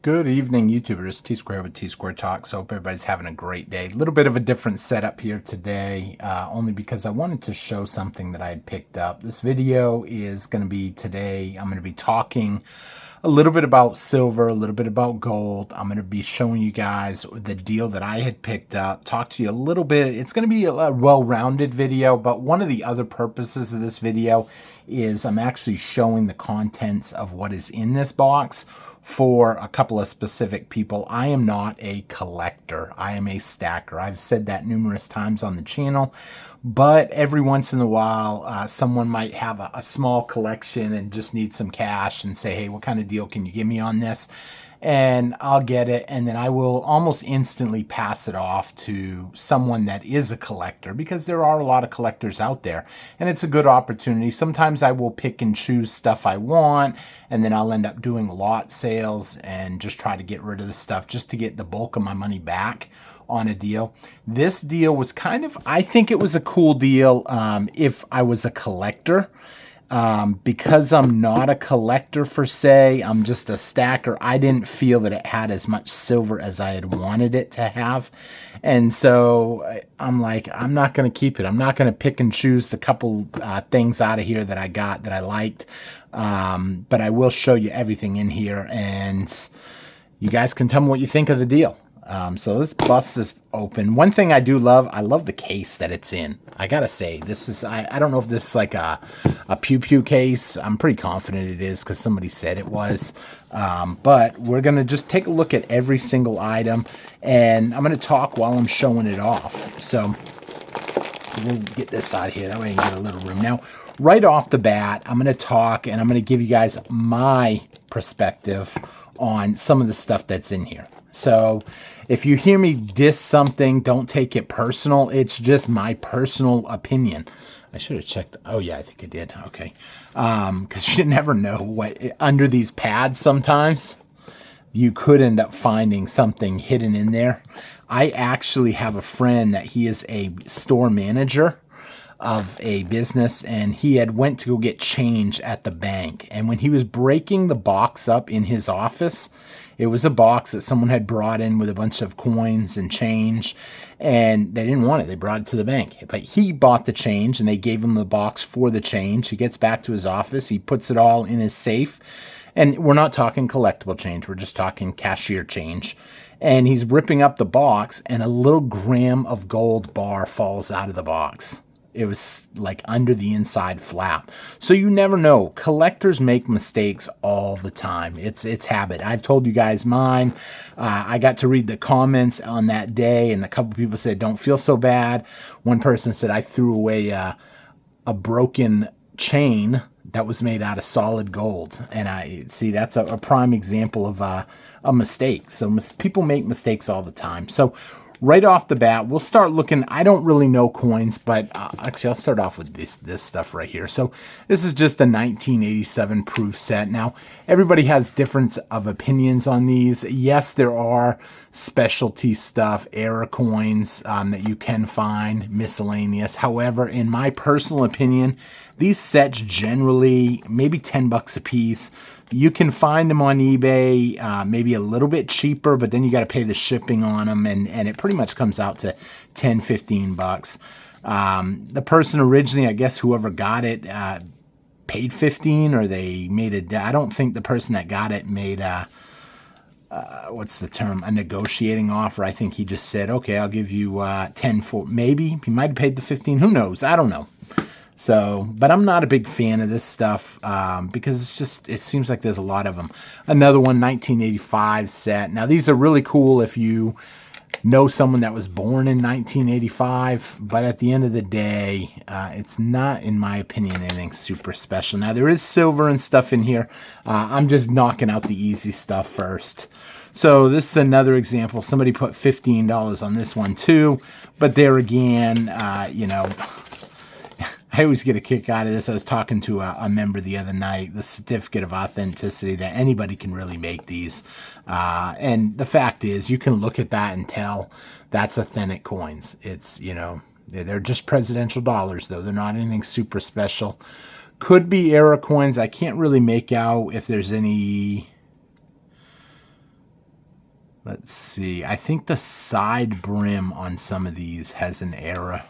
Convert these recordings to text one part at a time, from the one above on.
Good evening, YouTubers. T-Square with T-Square Talks. Hope everybody's having a great day. A little bit of a different setup here today, only because I wanted to show something that I had picked up. This video is going to be today. I'm going to be talking a little bit about silver, a little bit about gold. I'm going to be showing you guys the deal that I had picked up, talk to you a little bit. It's going to be a well-rounded video, but one of the other purposes of this video is I'm actually showing the contents of what is in this box for a couple of specific people. I am not a collector. I am a stacker. I've said that numerous times on the channel, but every once in a while, someone might have a small collection and just need some cash and say, hey, what kind of deal can you give me on this? And I'll get it, and then I will almost instantly pass it off to someone that is a collector, because there are a lot of collectors out there, and it's a good opportunity. Sometimes I will pick and choose stuff I want, and then I'll end up doing lot sales and just try to get rid of the stuff just to get the bulk of my money back on a deal. This deal was kind of, I think it was a cool deal if I was a collector. Because I'm not a collector per se, I'm just a stacker, I didn't feel that it had as much silver as I had wanted it to have. And so I'm like, I'm not going to keep it. I'm not going to pick and choose the couple things out of here that I got that I liked. But I will show you everything in here, and you guys can tell me what you think of the deal. So let's bust this open. One thing I do love, I love the case that it's in. I gotta say, this is, I don't know if this is like a Pew Pew case. I'm pretty confident it is because somebody said it was. But we're gonna just take a look at every single item, and I'm gonna talk while I'm showing it off. So we'll get this out of here. That way I can get a little room. Now, right off the bat, I'm gonna talk and I'm gonna give you guys my perspective on some of the stuff that's in here. So if you hear me diss something, don't take it personal. It's just my personal opinion. I should have checked. Oh, yeah, I think I did. Okay. Because you never know what under these pads sometimes. You could end up finding something hidden in there. I actually have a friend that he is a store manager of a business, and he had went to go get change at the bank. And when he was breaking the box up in his office, it was a box that someone had brought in with a bunch of coins and change, and they didn't want it. They brought it to the bank. But he bought the change, and they gave him the box for the change. He gets back to his office. He puts it all in his safe. And we're not talking collectible change. We're just talking cashier change. And he's ripping up the box, and a little gram of gold bar falls out of the box. It was like under the inside flap. So you never know. Collectors make mistakes all the time. It's habit. I've told you guys mine. I got to read the comments on that day, and a couple people said, don't feel so bad. One person said, I threw away a broken chain that was made out of solid gold. And I see that's a prime example of a mistake. So people make mistakes all the time. So right off the bat, we'll start looking. I don't really know coins, but actually I'll start off with this stuff right here. So this is just a 1987 proof set. Now, everybody has difference of opinions on these. Yes, there are specialty stuff, error coins that you can find, miscellaneous. However, in my personal opinion, these sets generally maybe 10 bucks a piece. You can find them on eBay, maybe a little bit cheaper, but then you got to pay the shipping on them, and it pretty much comes out to 10, 15 bucks. The person originally, I guess whoever got it, paid 15, or they made I don't think the person that got it made what's the term? A negotiating offer. I think he just said, okay, I'll give you 10 for, maybe. He might have paid the 15. Who knows? I don't know. So, but I'm not a big fan of this stuff because it's just, it seems like there's a lot of them. Another one, 1985 set. Now, these are really cool if you know someone that was born in 1985, but at the end of the day, it's not, in my opinion, anything super special. Now, there is silver and stuff in here. I'm just knocking out the easy stuff first. So this is another example. Somebody put $15 on this one too, but there again, you know, I always get a kick out of this. I was talking to a member the other night, the certificate of authenticity, that anybody can really make these. And the fact is, you can look at that and tell that's authentic coins. It's, you know, they're just presidential dollars, though. They're not anything super special. Could be error coins. I can't really make out if there's any Let's see. I think the side brim on some of these has an error.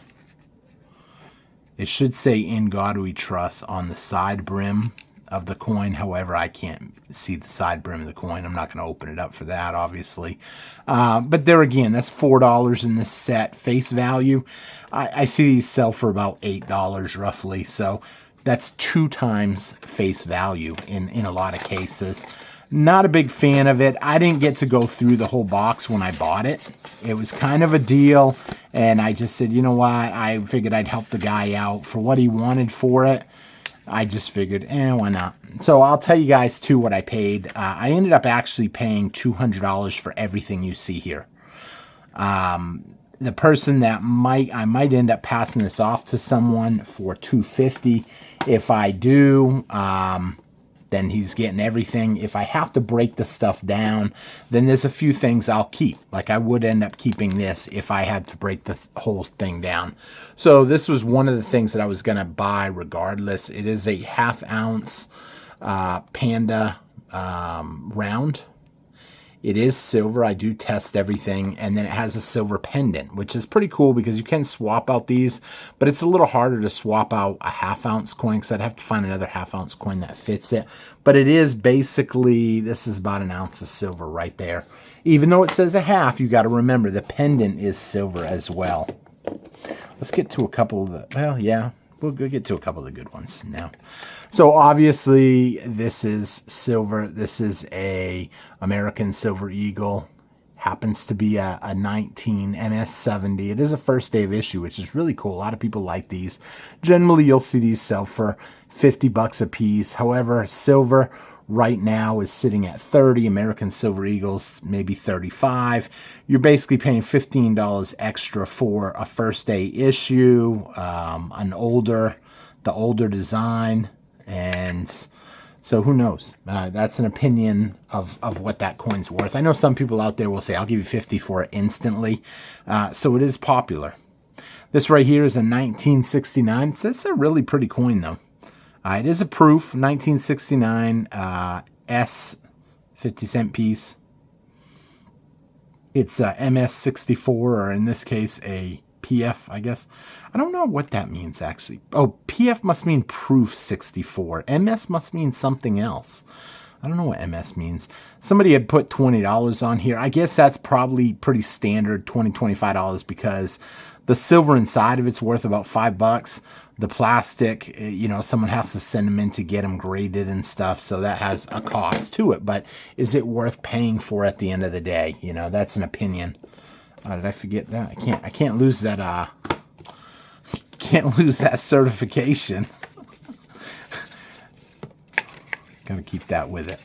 It should say "In God We Trust" on the side brim of the coin. However, I can't see the side brim of the coin. I'm not going to open it up for that, obviously. But there again, that's $4 in this set. Face value, I see these sell for about $8 roughly. So that's 2 times face value in a lot of cases. Not a big fan of it. I didn't get to go through the whole box when I bought it. It was kind of a deal, and I just said, you know what? I figured I'd help the guy out for what he wanted for it. I just figured, why not? So I'll tell you guys, too, what I paid. I ended up actually paying $200 for everything you see here. The person that I might end up passing this off to someone for $250. If I do, then he's getting everything. If I have to break the stuff down, then there's a few things I'll keep. Like I would end up keeping this if I had to break the whole thing down. So this was one of the things that I was going to buy regardless. It is a 1/2 ounce Panda round. It is silver. I do test everything. And then it has a silver pendant, which is pretty cool because you can swap out these, but it's a little harder to swap out a 1/2 ounce coin because I'd have to find another 1/2 ounce coin that fits it. But it is basically, this is about 1 ounce of silver right there. Even though it says 1/2, you got to remember the pendant is silver as well. Let's get to a couple of the, well, yeah, we'll get to a couple of the good ones now. So obviously this is silver. This is a American Silver Eagle. Happens to be a 19 MS70. It is a first day of issue, which is really cool. A lot of people like these. Generally, you'll see these sell for $50 a piece. However, silver right now is sitting at 30. American Silver Eagles, maybe 35. You're basically paying $15 extra for a first day issue, the older design. And so who knows? That's an opinion of what that coin's worth. I know some people out there will say, I'll give you 50 for it instantly. So it is popular. This right here is a 1969. It's a really pretty coin, though. It is a proof, 1969 S 50-cent piece. It's a MS64, or in this case, a PF, I guess. I don't know what that means, actually. Oh, PF must mean proof 64. MS must mean something else. I don't know what MS means. Somebody had put $20 on here. I guess that's probably pretty standard, $20, $25, because the silver inside of it's worth about $5. The plastic, you know, someone has to send them in to get them graded and stuff, so that has a cost to it. But is it worth paying for at the end of the day? You know, that's an opinion. Did I forget that? I can't lose that. Can't lose that certification. Got to keep that with it.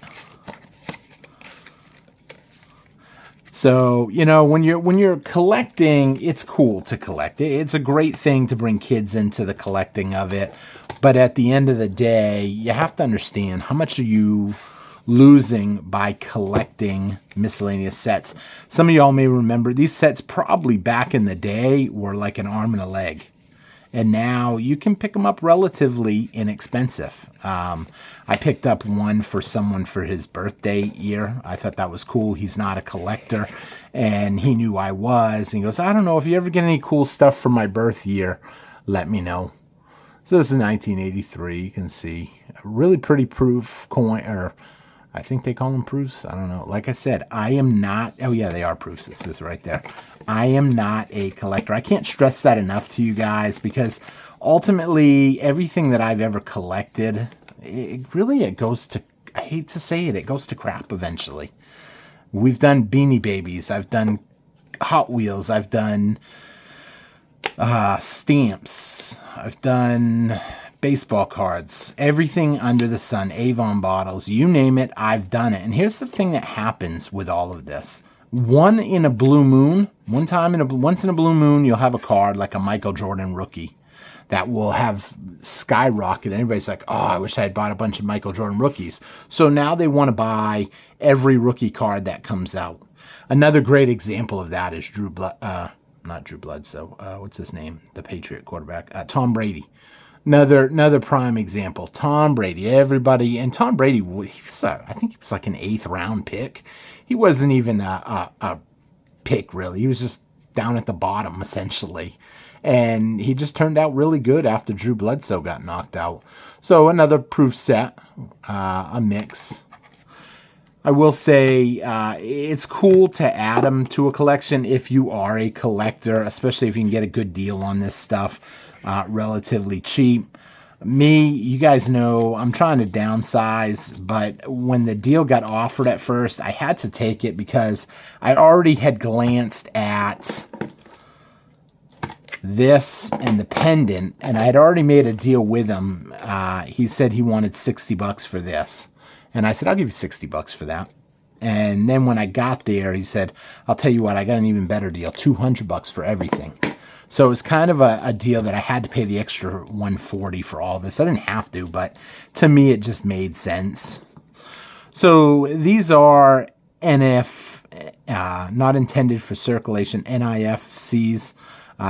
So, you know, when you're collecting, it's cool to collect. It's a great thing to bring kids into the collecting of it. But at the end of the day, you have to understand, how much are you losing by collecting miscellaneous sets? Some of y'all may remember these sets probably back in the day were like an arm and a leg. And now you can pick them up relatively inexpensive. I picked up one for someone for his birthday year. I thought that was cool. He's not a collector, and he knew I was. And he goes, I don't know, if you ever get any cool stuff for my birth year, let me know. So this is 1983. You can see a really pretty proof coin, or I think they call them proofs. I don't know. Like I said, I am not. Oh, yeah, they are proofs. This is right there. I am not a collector. I can't stress that enough to you guys, because ultimately everything that I've ever collected, it goes to, I hate to say it, it goes to crap eventually. We've done Beanie Babies. I've done Hot Wheels. I've done stamps. I've done baseball cards, everything under the sun, Avon bottles, you name it, I've done it. And here's the thing that happens with all of this. Once in a blue moon, you'll have a card like a Michael Jordan rookie that will have skyrocketed. Everybody's like, oh, I wish I had bought a bunch of Michael Jordan rookies. So now they want to buy every rookie card that comes out. Another great example of that is not Drew Bledsoe. What's his name? The Patriot quarterback. Tom Brady. Another prime example. Tom Brady. Everybody, and Tom Brady, I think he was like an 8th round pick. He wasn't even a pick, really. He was just down at the bottom, essentially. And he just turned out really good after Drew Bledsoe got knocked out. So another proof set, a mix. I will say it's cool to add them to a collection if you are a collector, especially if you can get a good deal on this stuff, relatively cheap. Me, you guys know, I'm trying to downsize, but when the deal got offered at first, I had to take it because I already had glanced at this and the pendant, and I had already made a deal with him. He said he wanted $60 for this. And I said, I'll give you $60 for that. And then when I got there, he said, I'll tell you what, I got an even better deal, $200 for everything. So it was kind of a deal that I had to pay the extra $140 for all this. I didn't have to, but to me, it just made sense. So these are NF, not intended for circulation, NIFCs.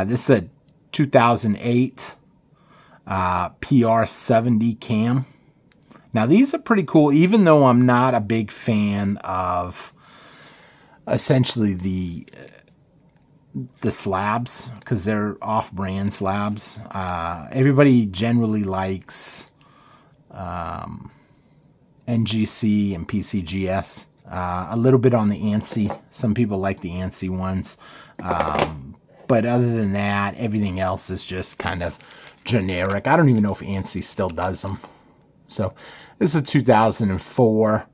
This is a 2008 PR70 cam. Now, these are pretty cool, even though I'm not a big fan of essentially the slabs, because they're off-brand slabs. Everybody generally likes NGC and PCGS. A little bit on the ANSI. Some people like the ANSI ones. But other than that, everything else is just kind of generic. I don't even know if ANSI still does them. So this is a 2004.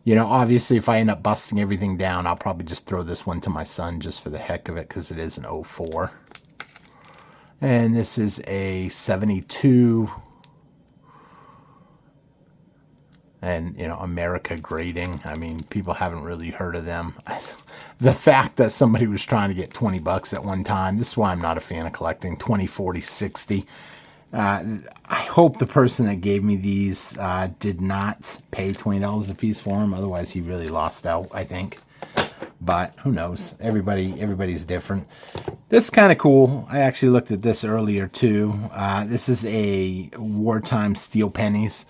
You know, obviously, if I end up busting everything down, I'll probably just throw this one to my son just for the heck of it, because it is an 04. And this is a 72. And, you know, America grading. I mean, people haven't really heard of them. The fact that somebody was trying to get $20 at one time, this is why I'm not a fan of collecting. 20, 40, 60. I hope the person that gave me these did not pay $20 a piece for them. Otherwise, he really lost out, I think. But who knows? Everybody's different. This is kind of cool. I actually looked at this earlier, too. This is a wartime steel pennies.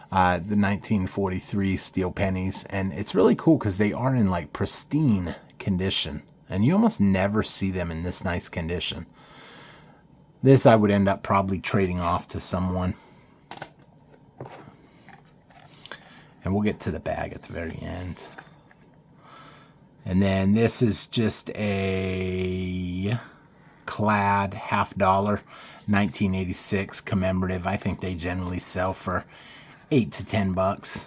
The 1943 steel pennies. And it's really cool because they are in, like, pristine condition. And you almost never see them in this nice condition. This I would end up probably trading off to someone. And we'll get to the bag at the very end. And then this is just a clad $50, 1986 commemorative. I think they generally sell for $8 to $10.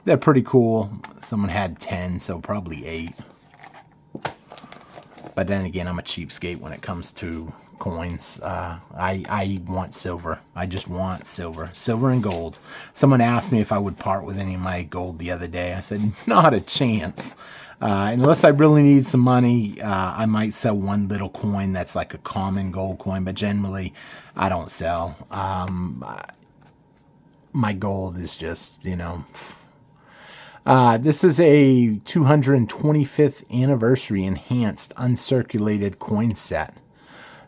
They're pretty cool. Someone had 10, so probably 8. But then again, I'm a cheapskate when it comes to coins. I want silver. I just want silver. Silver and gold. Someone asked me if I would part with any of my gold the other day. I said, not a chance. Unless I really need some money, I might sell one little coin that's like a common gold coin. But generally, I don't sell. My gold is just, you know... this is a 225th anniversary enhanced uncirculated coin set.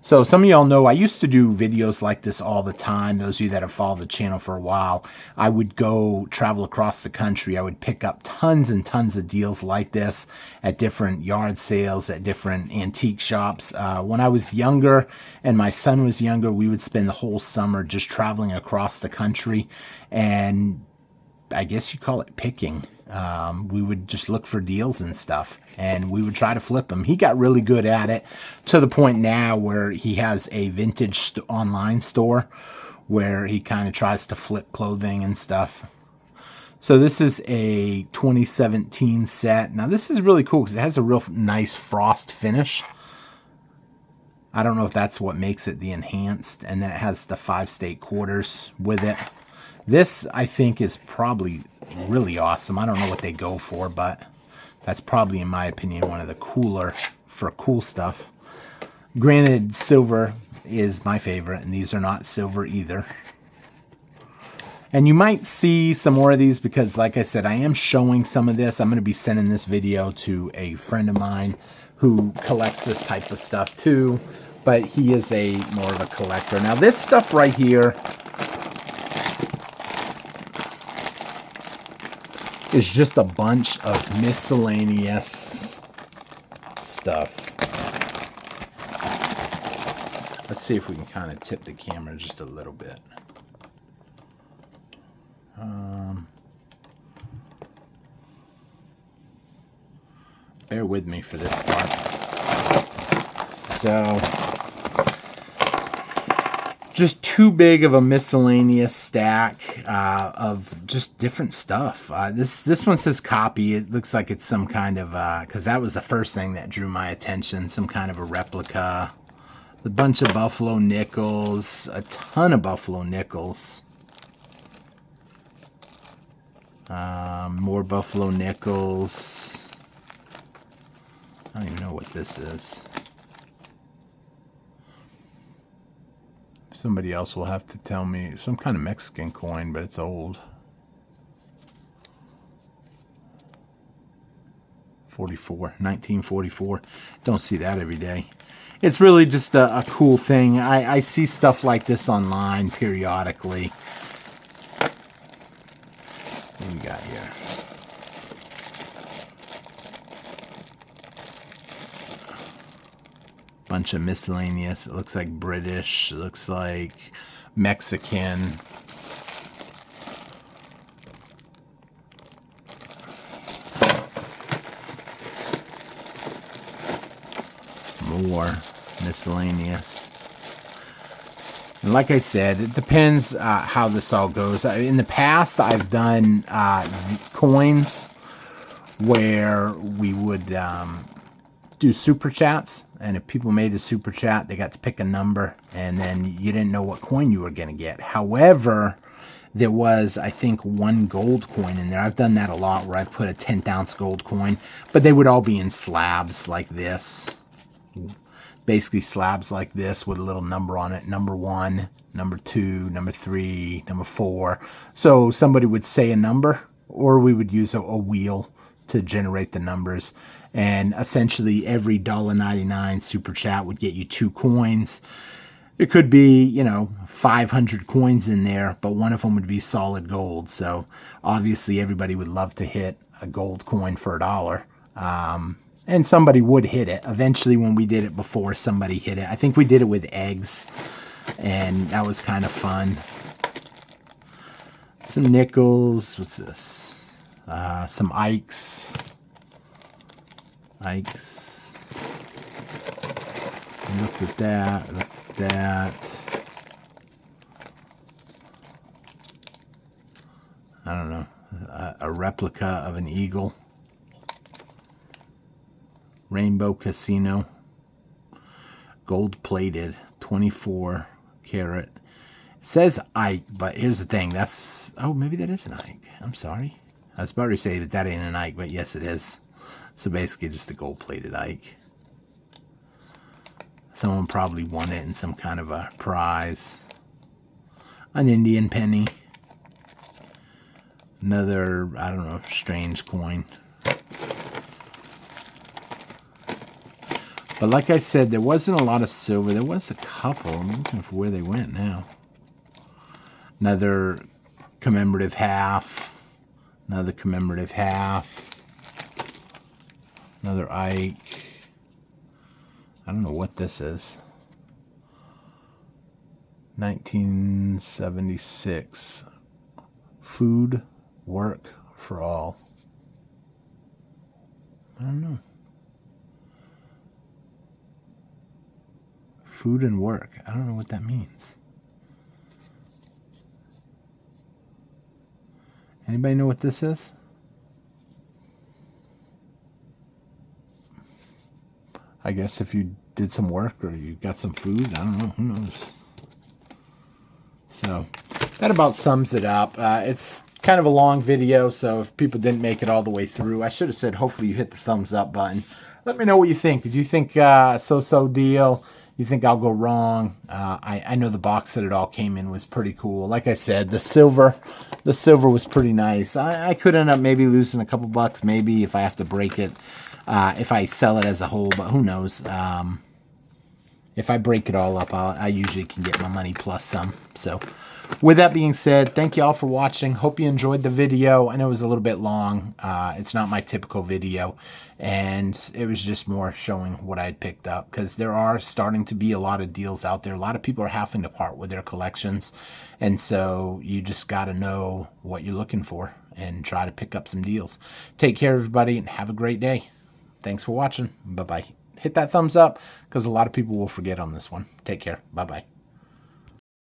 So some of y'all know I used to do videos like this all the time. Those of you that have followed the channel for a while, I would go travel across the country. I would pick up tons and tons of deals like this at different yard sales, at different antique shops. When I was younger and my son was younger, we would spend the whole summer just traveling across the country, and I guess you call it picking. We would just look for deals and stuff, and we would try to flip them. He got really good at it, to the point now where he has a vintage online store where he kind of tries to flip clothing and stuff. So this is a 2017 set. Now this is really cool because it has a real nice frost finish. I don't know if that's what makes it the enhanced, and then it has the 5-state quarters with it. This, I think, is probably really awesome. I don't know what they go for, but that's probably, in my opinion, one of the cooler for cool stuff. Granted, silver is my favorite, and these are not silver either. And you might see some more of these because, like I said, I am showing some of this. I'm going to be sending this video to a friend of mine who collects this type of stuff too. but he is more of a collector. Now this stuff right here is just a bunch of miscellaneous stuff. Let's see if we can kind of tip the camera just a little bit. Bear with me for this part. So, just too big of a miscellaneous stack of just different stuff. This one says copy. It looks like it's some kind of, because that was the first thing that drew my attention, some kind of a replica. A bunch of buffalo nickels, a ton of buffalo nickels. More buffalo nickels. I don't even know what this is. Somebody else will have to tell me. Some kind of Mexican coin, but it's old. 1944. Don't see that every day. It's really just a cool thing. I see stuff like this online periodically. What do we got here? Bunch of miscellaneous. It looks like British. It looks like Mexican. More miscellaneous. And like I said, it depends how this all goes. In the past, I've done coins where we would do super chats, and if people made a super chat, they got to pick a number, and then you didn't know what coin you were going to get. However, there was, I think, one gold coin in there. I've done that a lot where I've put a 10th ounce gold coin, but they would all be in slabs like this. Basically slabs like this with a little number on it. Number 1, number 2, number 3, number 4. So somebody would say a number, or we would use a wheel to generate the numbers. And essentially every $1.99 super chat would get you 2 coins. It could be, 500 coins in there, but one of them would be solid gold. So obviously everybody would love to hit a gold coin for $1. And somebody would hit it. Eventually, when we did it before, somebody hit it. I think we did it with eggs, and that was kind of fun. Some nickels. What's this? Some Ikes. Look at that. Look at that. I don't know. A replica of an eagle. Rainbow Casino, gold plated, 24 karat. It says Ike, but here's the thing. Maybe that is an Ike. I'm sorry. I was about to say that that ain't an Ike, but yes, it is. So basically just a gold plated Ike. Someone probably won it in some kind of a prize. An Indian penny. Another, I don't know, strange coin. But like I said, there wasn't a lot of silver. There was a couple. I'm looking for where they went now. Another commemorative half. Another commemorative half. Another Ike. I don't know what this is. 1976. Food, work for all. I don't know. Food and work. I don't know what that means. Anybody know what this is? I guess if you did some work or you got some food, I don't know. Who knows? So that about sums it up. It's kind of a long video, so if people didn't make it all the way through, I should have said hopefully you hit the thumbs up button. Let me know what you think. Did you think so-so deal? You think I'll go wrong? I know the box that it all came in was pretty cool. Like I said, the silver was pretty nice. I could end up maybe losing a couple bucks, maybe if I have to break it, if I sell it as a whole, but who knows? if I break it all up, I usually can get my money plus some. So with that being said, thank you all for watching. Hope you enjoyed the video. I know it was a little bit long. It's not my typical video, and it was just more showing what I had picked up, because there are starting to be a lot of deals out there. A lot of people are having to part with their collections, and so you just got to know what you're looking for and try to pick up some deals. Take care, everybody, and have a great day. Thanks for watching. Bye-bye. Hit that thumbs up, because a lot of people will forget on this one. Take care. Bye-bye.